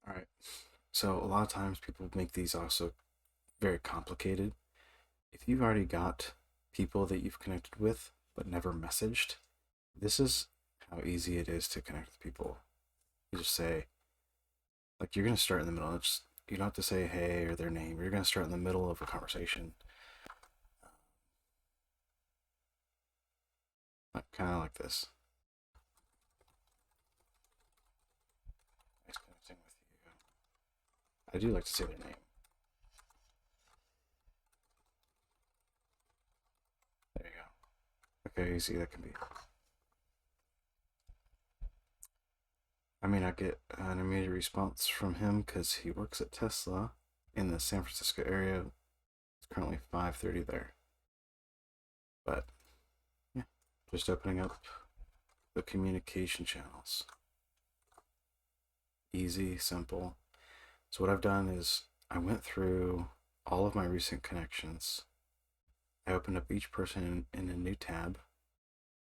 All right. So a lot of times people make these also very complicated. If you've already got people that you've connected with but never messaged, this is how easy it is to connect with people. You just say, like, you're going to start in the middle. You don't have to say hey or their name. You're going to start in the middle of a conversation, like, kind of like this. Nice connecting with you. I do like to say their name. There you go. Okay, easy that can be. I mean, I get an immediate response from him because he works at Tesla in the San Francisco area. It's currently 5:30 there. But yeah, just opening up the communication channels. Easy, simple. So what I've done is I went through all of my recent connections. I opened up each person in a new tab.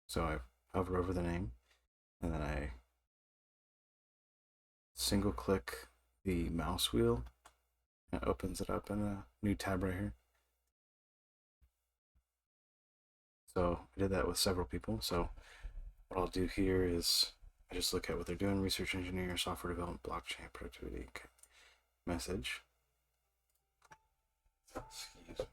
So I hover over the name and then I single click the mouse wheel and it opens it up in a new tab right here. So I did that with several people. So what I'll do here is I just look at what they're doing: research engineer, software development, blockchain, productivity, message. Excuse me.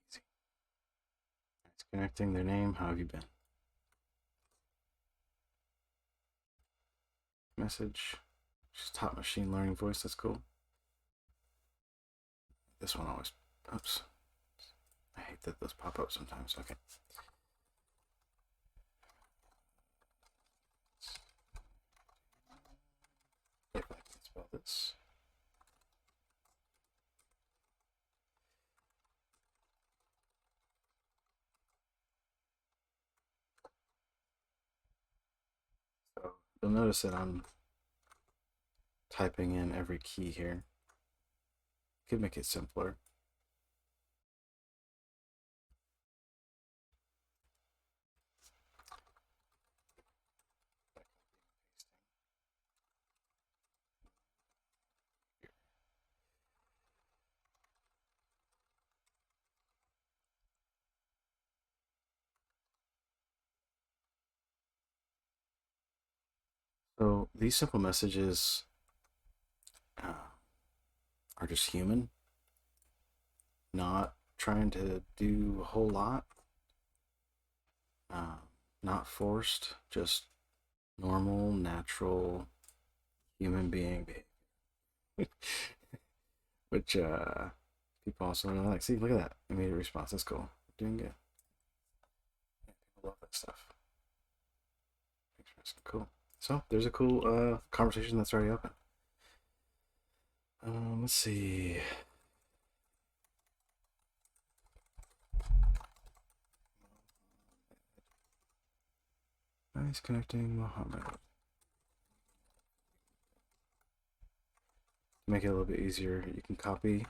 Easy. It's connecting their name. How have you been? Message. Just top machine learning voice. That's cool. This one always. Oops. I hate that those pop up sometimes. Okay. If I can spell this. So you'll notice that I'm typing in every key here. Could make it simpler. So these simple messages uh, are just human, not trying to do a whole lot, uh, not forced, just normal, natural human being behavior. Which people also really like. See, look at that immediate response. That's cool. Doing good. Yeah, people love that stuff. Cool. So there's a cool conversation that's already open. Let's see. Nice connecting Mohammed. To make it a little bit easier, you can copy.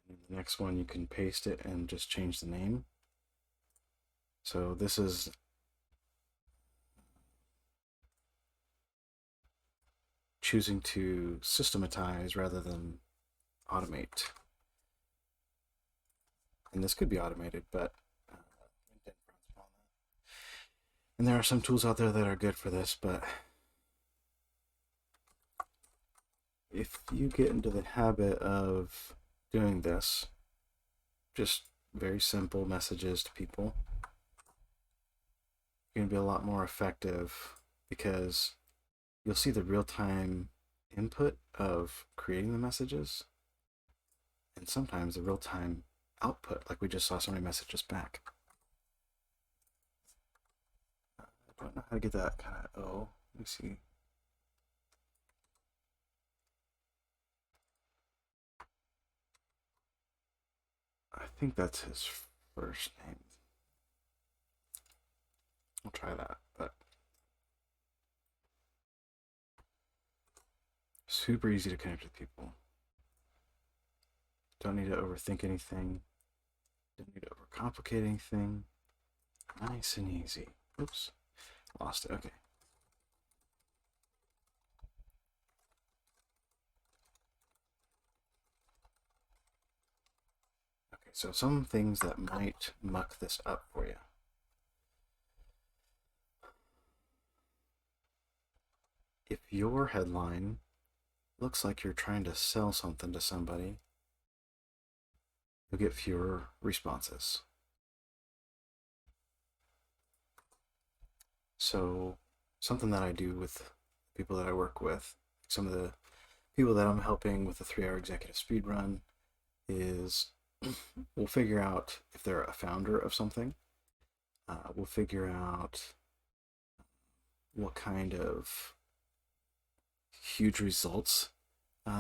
And the next one, you can paste it and just change the name. So this is choosing to systematize rather than automate. And this could be automated, but and there are some tools out there that are good for this, but if you get into the habit of doing this, just very simple messages to people, you're going to be a lot more effective because you'll see the real-time input of creating the messages and sometimes the real-time output, like we just saw somebody message us back. I don't know how to get that kind of let me see. I think that's his first name. I'll try that, but super easy to connect with people. Don't need to overthink anything. Don't need to overcomplicate anything. Nice and easy. Oops, lost it. Okay. Okay, so some things that might muck this up for you. If your headline looks like you're trying to sell something to somebody, you'll get fewer responses. So something that I do with people that I work with, some of the people that I'm helping with the 3-hour executive speed run, is we'll figure out if they're a founder of something. We'll figure out what kind of huge results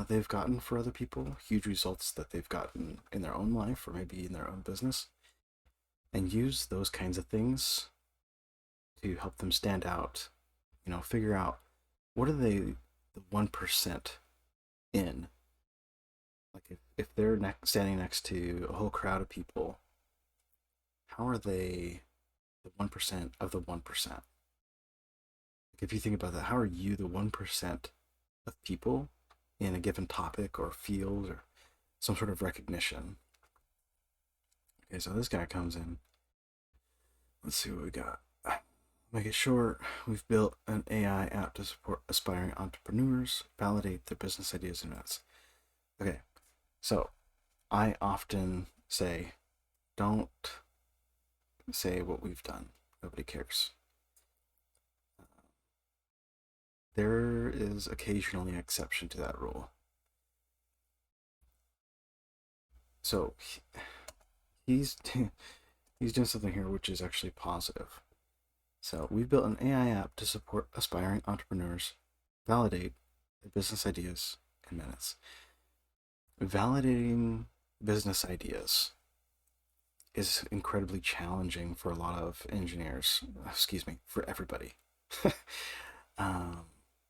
they've gotten for other people, huge results that they've gotten in their own life or maybe in their own business, and use those kinds of things to help them stand out. Figure out what are they the 1% in. Like if they're standing next to a whole crowd of people, how are they the 1% of the 1%? Like if you think about that, how are you the 1% of people in a given topic or field or some sort of recognition? Okay, so this guy comes in. Let's see what we got. Make it short, we've built an AI app to support aspiring entrepreneurs, validate their business ideas in minutes. Okay, so I often say, don't say what we've done. Nobody cares. There is occasionally an exception to that rule. So he's he's doing something here which is actually positive. So we've built an AI app to support aspiring entrepreneurs validate their business ideas in minutes. Validating business ideas is incredibly challenging for a lot of engineers. Excuse me, for everybody.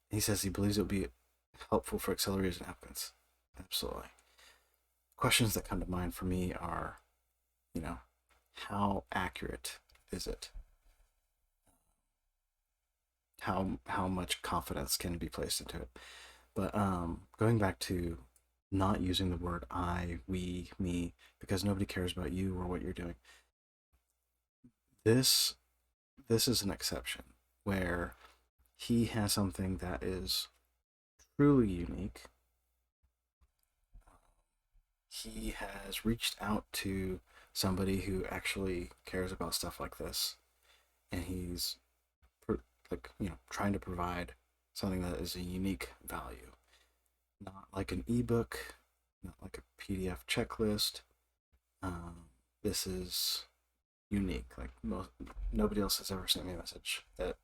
He says he believes it would be helpful for accelerators and applicants. Absolutely. Questions that come to mind for me are, how accurate is it? How much confidence can be placed into it? But going back to not using the word I, we, me, because nobody cares about you or what you're doing. This is an exception where he has something that is truly unique. He has reached out to somebody who actually cares about stuff like this, and he's trying to provide something that is a unique value, not like an ebook, not like a PDF checklist. This is unique. Like nobody else has ever sent me a message that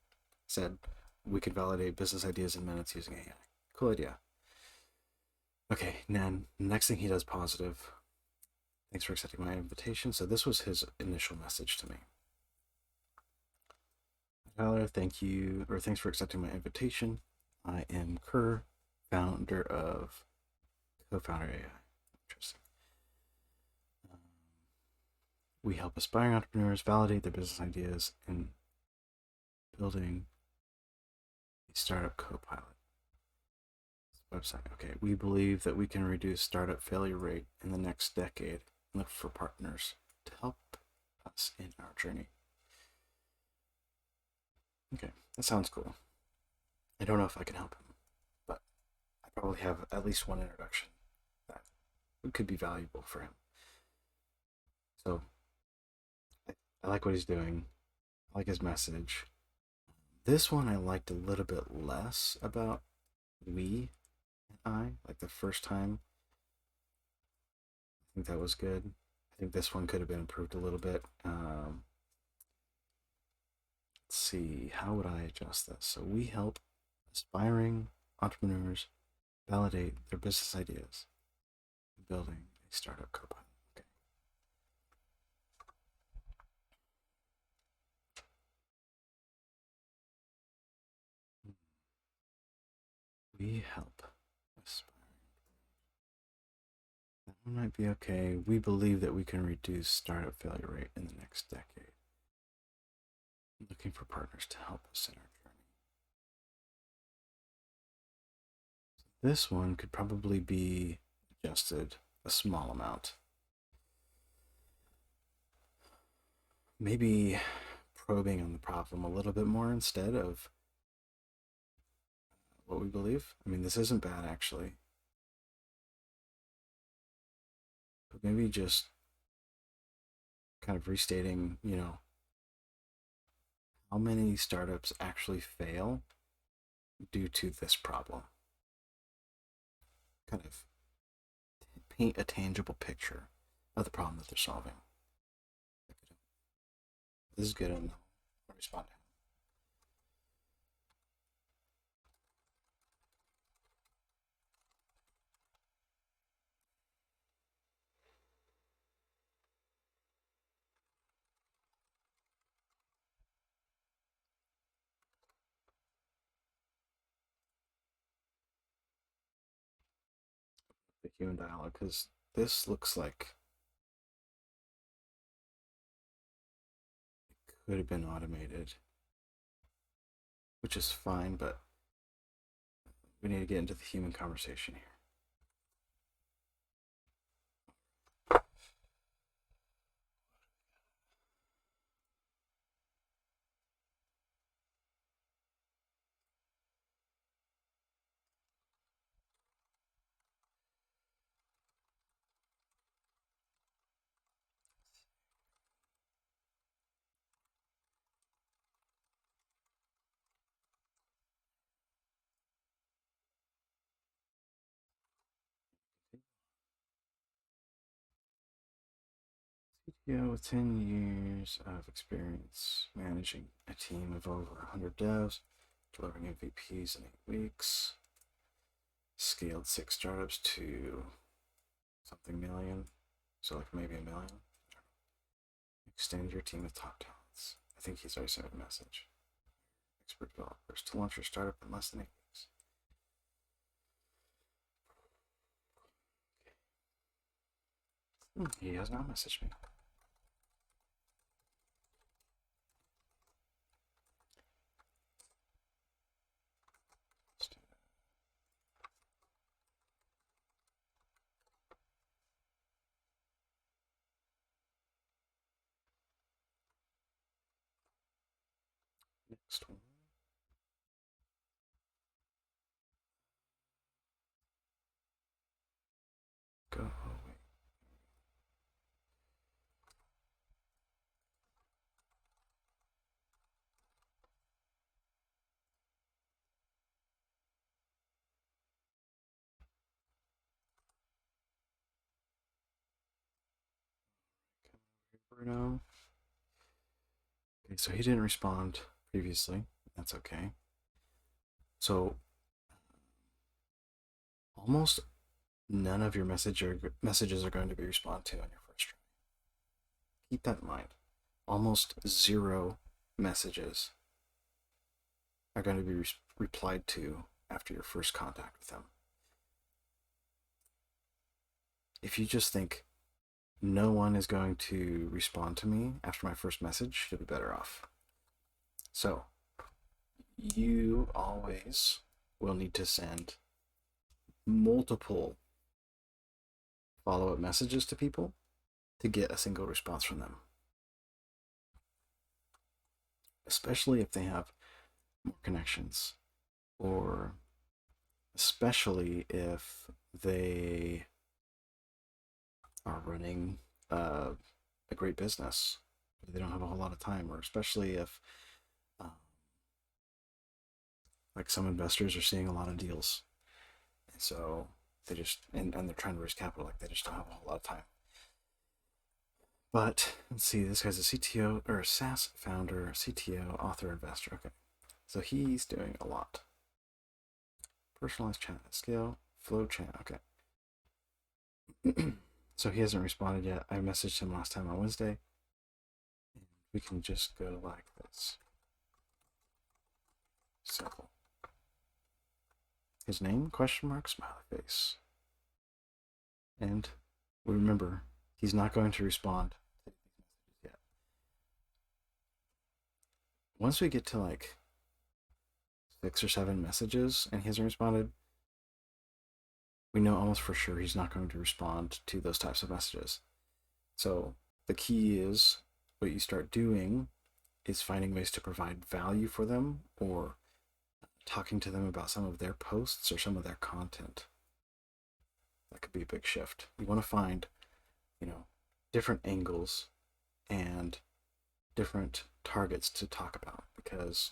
said we could validate business ideas in minutes using AI. Cool idea. Okay, then next thing he does positive. Thanks for accepting my invitation. So this was his initial message to me. Tyler, thanks for accepting my invitation. I am Kerr, co-founder AI. Interesting. We help aspiring entrepreneurs validate their business ideas in building a startup co-pilot website. Okay, we believe that we can reduce startup failure rate in the next decade and look for partners to help us in our journey. Okay, that sounds cool. I don't know if I can help him, but I probably have at least one introduction that could be valuable for him. So I like what he's doing. I like his message. This one I liked a little bit less about we and I, like the first time. I think that was good. I think this one could have been improved a little bit. Let's see, how would I adjust this? So we help aspiring entrepreneurs validate their business ideas, building a startup co-pilot. Okay. We help. That one might be okay. We believe that we can reduce startup failure rate in the next decade. Looking for partners to help us in our journey. This one could probably be adjusted a small amount. Maybe probing on the problem a little bit more instead of what we believe. I mean, this isn't bad actually. But maybe just kind of restating, how many startups actually fail due to this problem. Kind of paint a tangible picture of the problem that they're solving. This is good, and I'll respond. The human dialogue, because this looks like it could have been automated, which is fine, but we need to get into the human conversation here. CTO with 10 years of experience managing a team of over 100 devs, delivering MVPs in 8 weeks, scaled 6 startups to something million, so like maybe $1 million. Extend your team with top talents. I think he's already sent a message. Expert developers to launch your startup in less than 8 weeks. He has not messaged me. Next one. Go away. Bruno. Okay, so he didn't respond previously. That's okay. So almost none of your messages are going to be responded to on your first try. Keep that in mind. Almost 0 messages are going to be replied to after your first contact with them. If you just think no one is going to respond to me after my first message, you'll be better off. So you always will need to send multiple follow-up messages to people to get a single response from them, especially if they have more connections, or especially if they are running a great business. They don't have a whole lot of time, or especially if like some investors are seeing a lot of deals, and so they just and they're trying to raise capital, like they just don't have a whole lot of time. But let's see, this guy's a CTO or a SaaS founder, CTO, author, investor. Okay, so he's doing a lot. Personalized chat at scale, flow chat. Okay. So he hasn't responded yet. I messaged him last time on Wednesday. We can just go like this. Simple. His name? Question mark, smiley face. And remember, he's not going to respond yet. Once we get to like 6 or 7 messages and he hasn't responded, we know almost for sure he's not going to respond to those types of messages. So the key is what you start doing is finding ways to provide value for them or talking to them about some of their posts or some of their content. That could be a big shift. You want to find, different angles and different targets to talk about because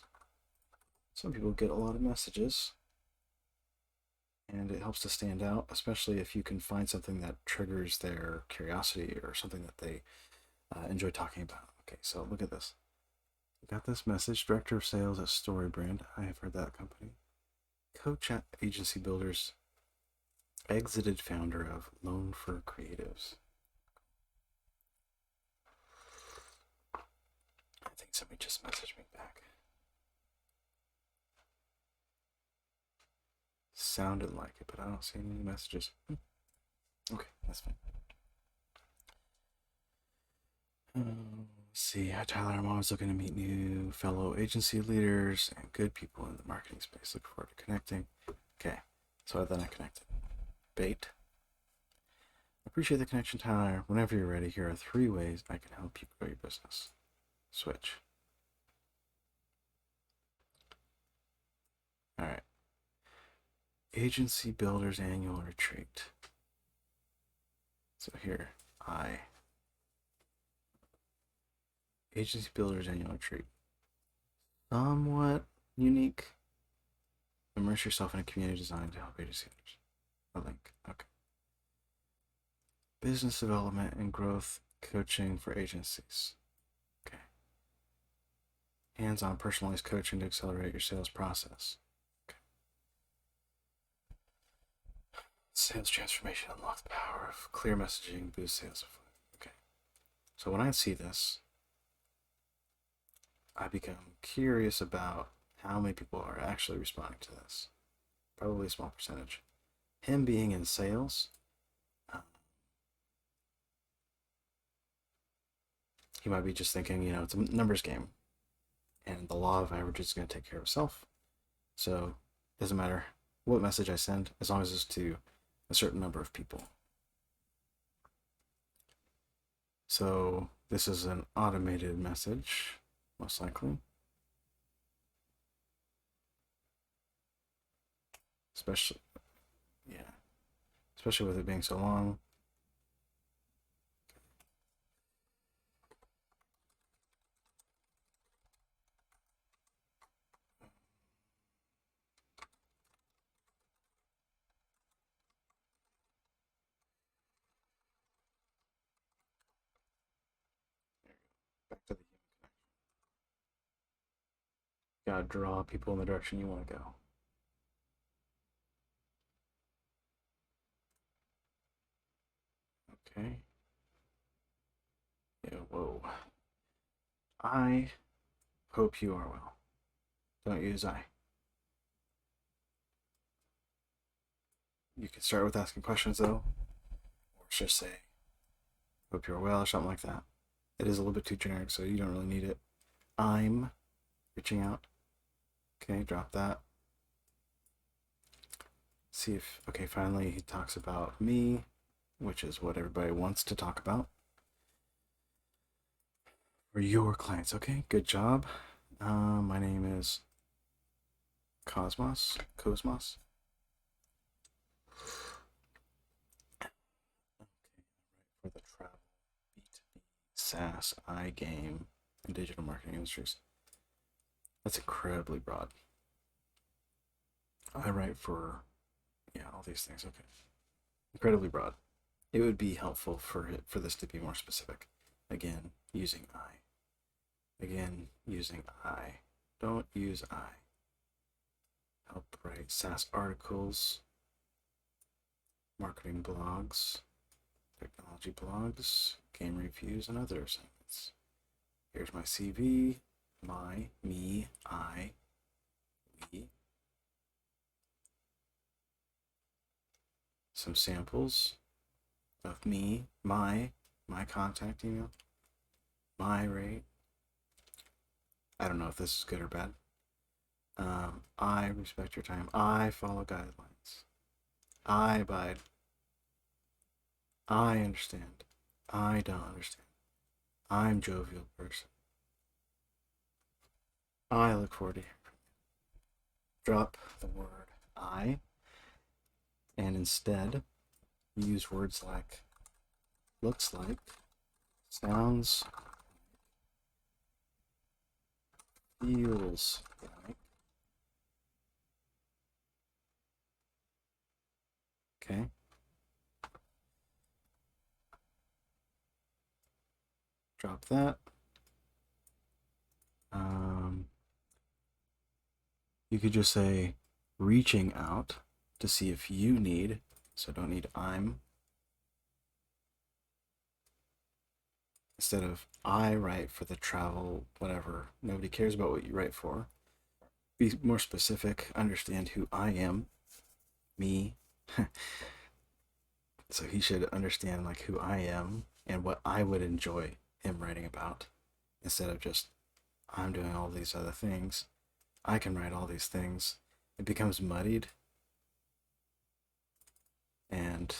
some people get a lot of messages and it helps to stand out, especially if you can find something that triggers their curiosity or something that they enjoy talking about. Okay, so look at this. We got this message, Director of Sales at StoryBrand. I have heard that company. Coach at Agency Builders, exited founder of Loan for Creatives. I think somebody just messaged me back. Sounded like it, but I don't see any messages. Okay, that's fine. Let's see. Hi, Tyler. I'm always looking to meet new fellow agency leaders and good people in the marketing space. Look forward to connecting. Okay, so then I connected. Bait. Appreciate the connection, Tyler. Whenever you're ready, here are 3 ways I can help you grow your business. Switch. All right. Agency Builders Annual Retreat. So here, Agency Builders Annual Retreat. Somewhat unique. Immerse yourself in a community designed to help agency owners. A link. Okay. Business development and growth coaching for agencies. Okay. Hands-on personalized coaching to accelerate your sales process. Okay. Sales transformation, unlock the power of clear messaging, boost sales. Okay. So when I see this, I become curious about how many people are actually responding to this. Probably a small percentage. Him being in sales, he might be just thinking, it's a numbers game and the law of averages is going to take care of itself. So it doesn't matter what message I send as long as it's to a certain number of people. So this is an automated message, most likely. Especially with it being so long. Back to the human connection. Gotta draw people in the direction you want to go. Okay. Yeah, whoa. I hope you are well. Don't use I. You can start with asking questions though, or just say, hope you're well, or something like that. It is a little bit too generic, so you don't really need it. I'm reaching out. Okay, drop that. See if, okay, finally he talks about me, which is what everybody wants to talk about. For your clients, okay, good job. My name is Cosmos. Okay, for the travel, B2B, SaaS, iGame, and digital marketing industries. That's incredibly broad. I write for, all these things. Okay, incredibly broad. It would be helpful for this to be more specific. Again, using I. Don't use I. Help write SaaS articles, marketing blogs, technology blogs, game reviews, and other assignments. Here's my CV, me, I, we. some samples of me, my contact email, my rate. I don't know if this is good or bad. I respect your time. I follow guidelines. I abide. I understand. I don't understand. I'm jovial person. I look forward to hearing from you. Drop the word I and instead use words like looks like, sounds, feels like. Okay. Drop that. You could just say reaching out to see if you need, so don't need I'm. Instead of I write for the travel, whatever. Nobody cares about what you write for. Be more specific, understand who I am, me. So he should understand like who I am and what I would enjoy him writing about instead of just I'm doing all these other things. I can write all these things. It becomes muddied and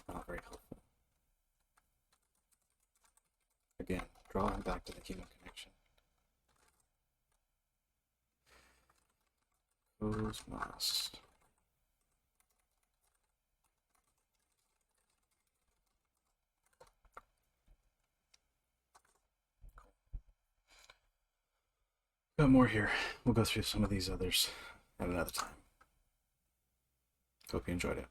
not very helpful. Again, drawing back to the human connection. Cosmos. Got more here. We'll go through some of these others at another time. Hope you enjoyed it.